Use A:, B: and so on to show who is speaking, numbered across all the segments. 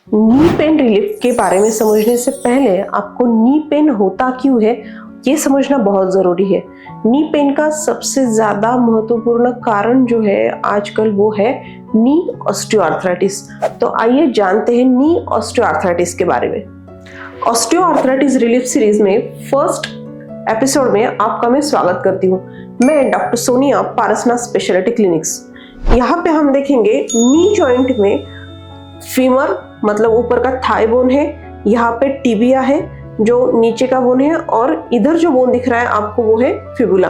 A: Knee pain relief के बारे में समझने से पहले आपको नी पेन होता क्यों है ये समझना बहुत ज़रूरी है। नी पेन का सबसे ज़्यादा महत्वपूर्ण कारण जो है आजकल वो है नी ऑस्टियोआर्थराइटिस। तो आइए जानते हैं नी ऑस्टियोआर्थराइटिस के बारे में। ऑस्टियोआर्थराइटिस रिलीफ सीरीज में फर्स्ट एपिसोड में आपका मैं स्वागत करती हूँ। मैं doctor Sonia, Parasnath speciality clinics. यहाँ पे हम देखेंगे नी जॉइंट में फीमर मतलब ऊपर का थाई बोन है, यहाँ पे टिबिया है जो नीचे का बोन है, और इधर जो बोन दिख रहा है आपको वो है फिबुला।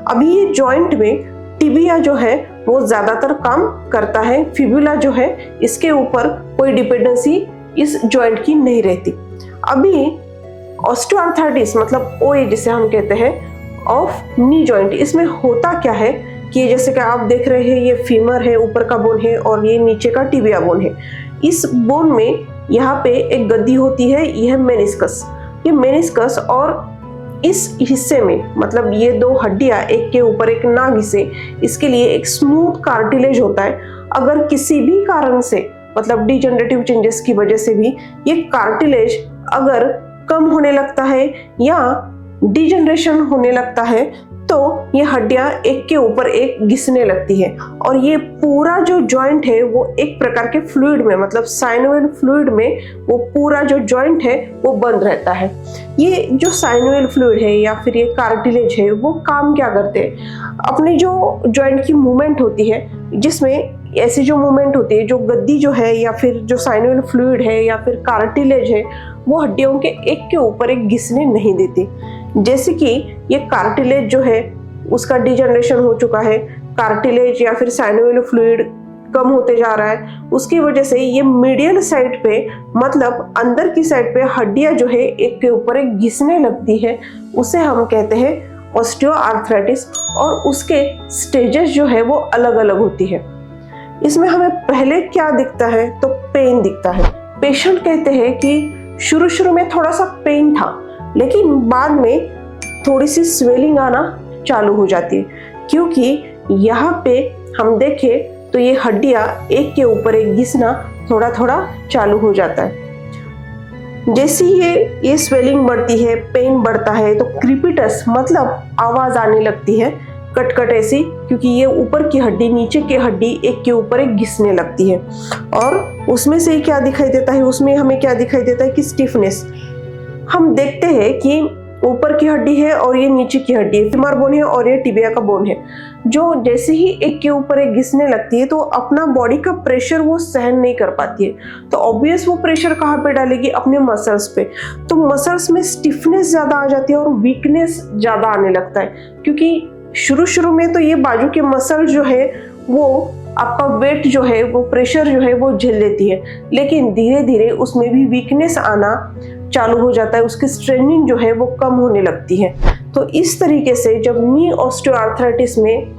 A: अभी ये जॉइंट में टिबिया जो है वो ज्यादातर काम करता है, फिबुला जो है इसके ऊपर कोई डिपेंडेंसी इस जॉइंट की नहीं रहती। अभी ऑस्टियोआर्थराइटिस मतलब ओए जिसे हम कहते हैं ऑफ नी जॉइंट, इसमें होता क्या है कि जैसे कि आप देख रहे हैं ये फीमर है, ऊपर का बोन है, और ये नीचे का टिबिया बोन है। इस बोन में यहाँ पे एक गद्दी होती है, यह मेनिस्कस। ये मेनिस्कस और इस हिस्से में मतलब ये दो हड्डियां एक के ऊपर एक ना घिसे, इसके लिए एक स्मूथ कार्टिलेज होता है। अगर किसी भी कारण से मतलब डिजेनरेटिव चेंजेस की वजह से भी ये कार्टिलेज अगर कम होने लगता है या डिजेनरेशन होने लगता है तो ये हड्डियां एक के ऊपर एक घिसने लगती है, और ये पूरा जो जॉइंट है वो एक प्रकार के फ्लूइड में मतलब साइनोवियल फ्लूइड में वो पूरा जो जॉइंट है वो बंद रहता है। ये जो साइनोवियल फ्लूइड है या फिर ये कार्टिलेज है वो काम क्या करते हैं, अपनी जो जॉइंट की मूवमेंट होती है जिसमें ऐसी जो मूवमेंट होती है, जो गद्दी जो है या फिर जो साइनोवियल फ्लूइड है या फिर कार्टिलेज है वो हड्डियों के एक के ऊपर एक घिसने नहीं देती। जैसे कि ये कार्टिलेज जो है उसका डिजेनरेशन हो चुका है, कार्टिलेज या फिर साइनोवियल फ्लूइड कम होते जा रहा है, उसकी वजह से ये मीडियल साइड पे मतलब अंदर की साइड पे हड्डियां जो है एक के ऊपर एक घिसने लगती है, उसे हम कहते हैं ऑस्टियोआर्थराइटिस। और उसके स्टेजेस जो है वो अलग अलग होती है। इसमें हमें पहले क्या दिखता है तो पेन दिखता है। पेशेंट कहते हैं कि शुरू में थोड़ा सा पेन था, लेकिन बाद में थोड़ी सी स्वेलिंग आना चालू हो जाती है, क्योंकि यहाँ पे हम देखें तो ये हड्डियाँ एक के ऊपर एक घिसना थोड़ा थोड़ा चालू हो जाता है। जैसे ये स्वेलिंग बढ़ती है, पेन बढ़ता है, तो क्रीपिटस मतलब आवाज आने लगती है कट ऐसी, क्योंकि ये ऊपर की हड्डी नीचे की हड्डी एक के ऊपर एक घिसने लगती है। और उसमें से क्या दिखाई देता है, उसमें हमें क्या दिखाई देता है कि स्टिफनेस। हम देखते हैं कि ऊपर की हड्डी है और ये नीचे की हड्डी है, फीमर बोन है और ये टिबिया का बोन है, जो जैसे ही एक के ऊपर एक घिसने लगती है तो अपना बॉडी का प्रेशर वो सहन नहीं कर पाती है, तो ऑब्वियस वो प्रेशर कहाँ पे डालेगी, अपने मसल्स पे। तो मसल्स में स्टिफनेस ज्यादा आ जाती है और वीकनेस ज्यादा आने लगता है, क्योंकि शुरू में तो ये बाजू के मसल जो है वो आपका वेट जो है वो प्रेशर जो है वो झेल लेती है, लेकिन धीरे धीरे उसमें भी वीकनेस आना चालू हो जाता है, उसकी स्ट्रेनिंग जो है वो कम होने लगती है। तो इस तरीके से जब नी ऑस्टियोआर्थराइटिस में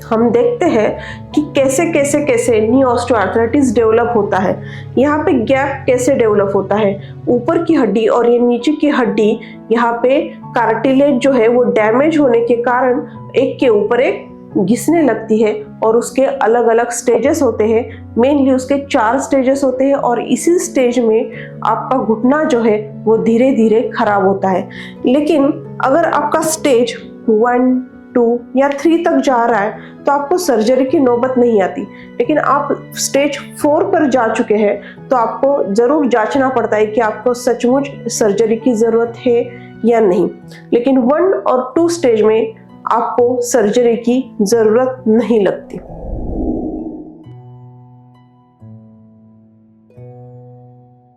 A: हम देखते हैं कि कैसे नी ऑस्टियोआर्थराइटिस डेवलप होता है, यहाँ पे गैप कैसे डेवलप होता है, ऊपर की हड्डी और ये नीचे की हड्डी यहाँ पे कार्टिलेज जो है वो डैमेज होने के कारण एक के ऊपर एक घिसने लगती है, और उसके अलग अलग स्टेजेस होते हैं। मेनली उसके 4 स्टेजेस होते हैं, और इसी स्टेज में आपका घुटना जो है वो धीरे धीरे खराब होता है। लेकिन अगर आपका स्टेज 1, 2 या 3 तक जा रहा है तो आपको सर्जरी की नौबत नहीं आती, लेकिन आप स्टेज 4 पर जा चुके हैं तो आपको जरूर जांचना पड़ता है कि आपको सचमुच सर्जरी की जरूरत है या नहीं। लेकिन 1 और 2 स्टेज में आपको सर्जरी की जरूरत नहीं लगती।